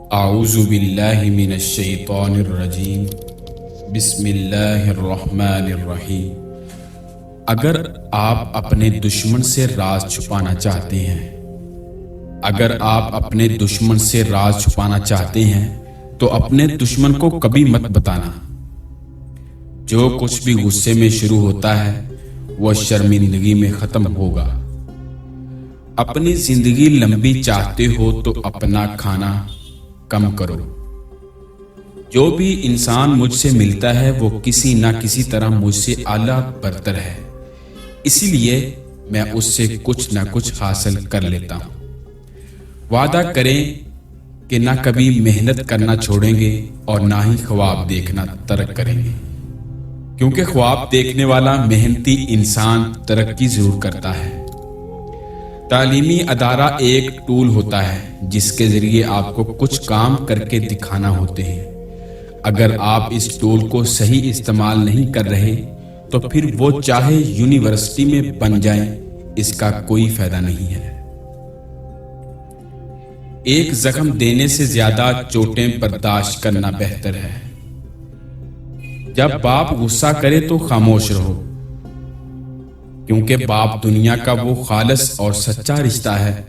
اعوذ باللہ من الشیطان الرجیم بسم اللہ الرحمن الرحیم۔ اگر آپ اپنے دشمن سے راز چھپانا چاہتے ہیں تو اپنے دشمن کو کبھی مت بتانا۔ جو کچھ بھی غصے میں شروع ہوتا ہے وہ شرمندگی میں ختم ہوگا۔ اپنی زندگی لمبی چاہتے ہو تو اپنا کھانا کم کرو۔ جو بھی انسان مجھ سے ملتا ہے وہ کسی نہ کسی طرح مجھ سے اعلیٰ برتر ہے، اسی لیے میں اس سے کچھ نہ کچھ حاصل کر لیتا ہوں۔ وعدہ کریں کہ نہ کبھی محنت کرنا چھوڑیں گے اور نہ ہی خواب دیکھنا ترک کریں گے، کیونکہ خواب دیکھنے والا محنتی انسان ترقی ضرور کرتا ہے۔ تعلیمی ادارہ ایک ٹول ہوتا ہے جس کے ذریعے آپ کو کچھ کام کر کے دکھانا ہوتے ہیں۔ اگر آپ اس ٹول کو صحیح استعمال نہیں کر رہے تو پھر وہ چاہے یونیورسٹی میں بن جائیں، اس کا کوئی فائدہ نہیں ہے۔ ایک زخم دینے سے زیادہ چوٹیں برداشت کرنا بہتر ہے۔ جب باپ غصہ کرے تو خاموش رہو، کیونکہ باپ دنیا کا وہ خالص اور سچا رشتہ ہے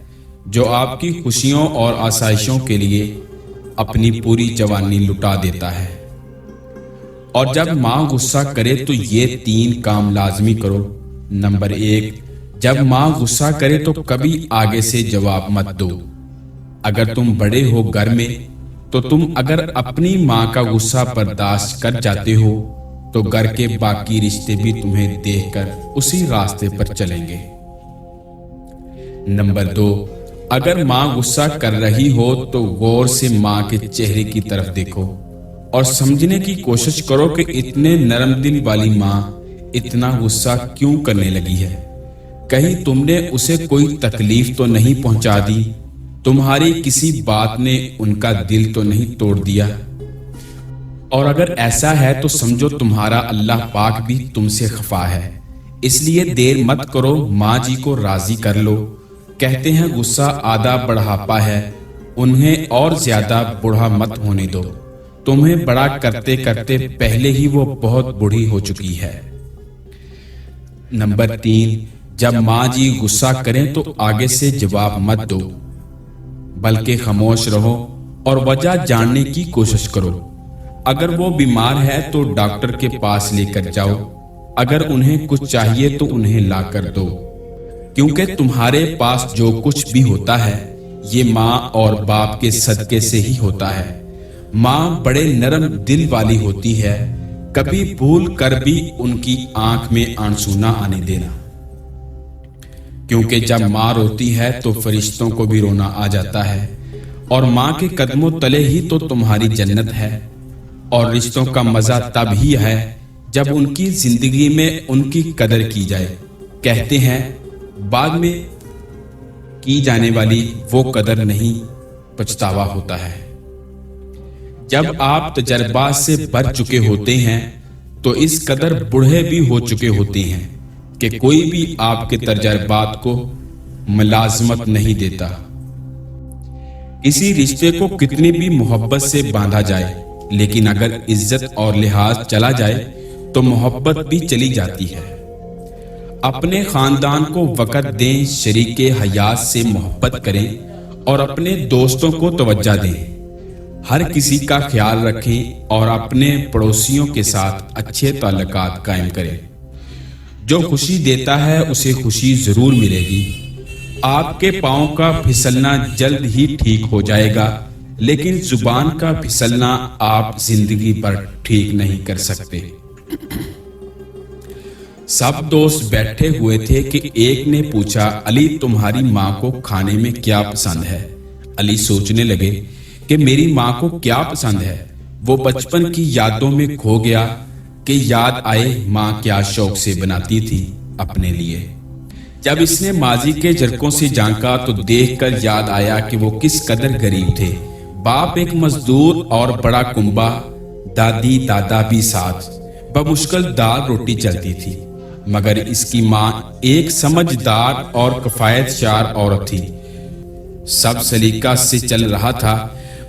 جو آپ کی خوشیوں اور آسائشوں کے لیے اپنی پوری جوانی لٹا دیتا ہے۔ اور جب ماں غصہ کرے تو یہ 3 کام لازمی کرو۔ نمبر 1، جب ماں غصہ کرے تو کبھی آگے سے جواب مت دو۔ اگر تم بڑے ہو گھر میں تو تم اگر اپنی ماں کا غصہ برداشت کر جاتے ہو تو گھر کے باقی رشتے بھی تمہیں دیکھ کر اسی راستے پر چلیں گے۔ نمبر 2، اگر ماں غصہ کر رہی ہو تو غور سے ماں کے چہرے کی طرف دیکھو اور سمجھنے کی کوشش کرو کہ اتنے نرم دل والی ماں اتنا غصہ کیوں کرنے لگی ہے۔ کہیں تم نے اسے کوئی تکلیف تو نہیں پہنچا دی؟ تمہاری کسی بات نے ان کا دل تو نہیں توڑ دیا؟ اور اگر ایسا ہے تو سمجھو تمہارا اللہ پاک بھی تم سے خفا ہے، اس لیے دیر مت کرو، ماں جی کو راضی کر لو۔ کہتے ہیں غصہ آدھا بڑھاپا ہے، انہیں اور زیادہ بوڑھا مت ہونے دو۔ تمہیں بڑا کرتے کرتے پہلے ہی وہ بہت بوڑھی ہو چکی ہے۔ نمبر 3، جب ماں جی غصہ کریں تو آگے سے جواب مت دو، بلکہ خاموش رہو اور وجہ جاننے کی کوشش کرو۔ اگر وہ بیمار ہے تو ڈاکٹر کے پاس لے کر جاؤ، اگر انہیں کچھ چاہیے تو انہیں لا کر دو، کیونکہ تمہارے پاس جو کچھ بھی ہوتا ہے یہ ماں اور باپ کے صدقے سے ہی ہوتا ہے۔ ماں بڑے نرم دل والی ہوتی ہے، کبھی بھول کر بھی ان کی آنکھ میں آنسو نہ آنے دینا، کیونکہ جب ماں روتی ہے تو فرشتوں کو بھی رونا آ جاتا ہے، اور ماں کے قدموں تلے ہی تو تمہاری جنت ہے۔ اور رشتوں کا مزہ تب ہی ہے جب ان کی زندگی میں ان کی قدر کی جائے۔ کہتے ہیں بعد میں کی جانے والی وہ قدر نہیں، پچھتاوا ہوتا ہے۔ جب آپ تجربات سے بھر چکے ہوتے ہیں تو اس قدر بوڑھے بھی ہو چکے ہوتے ہیں کہ کوئی بھی آپ کے تجربات کو ملازمت نہیں دیتا۔ کسی رشتے کو کتنی بھی محبت سے باندھا جائے، لیکن اگر عزت اور لحاظ چلا جائے تو محبت بھی چلی جاتی ہے۔ اپنے خاندان کو وقت دیں، شریک حیات سے محبت کریں اور اپنے دوستوں کو توجہ دیں۔ ہر کسی کا خیال رکھیں اور اپنے پڑوسیوں کے ساتھ اچھے تعلقات قائم کریں۔ جو خوشی دیتا ہے اسے خوشی ضرور ملے گی۔ آپ کے پاؤں کا پھسلنا جلد ہی ٹھیک ہو جائے گا، لیکن زبان کا پھسلنا آپ زندگی پر ٹھیک نہیں کر سکتے۔ سب دوست بیٹھے ہوئے تھے کہ ایک نے پوچھا، علی تمہاری ماں کو کھانے میں کیا پسند ہے؟ علی سوچنے لگے کہ میری ماں کو کیا پسند ہے۔ وہ بچپن کی یادوں میں کھو گیا کہ یاد آئے ماں کیا شوق سے بناتی تھی اپنے لیے۔ جب اس نے ماضی کے جھرکوں سے جھانکا تو دیکھ کر یاد آیا کہ وہ کس قدر غریب تھے۔ باپ ایک مزدور اور بڑا کنبا، دادی دادا بھی ساتھ، بمشکل دال روٹی چلتی تھی، مگر اس کی ماں ایک سمجھدار اور کفایت شار عورت تھی۔ سب سلیقہ سے چل رہا تھا،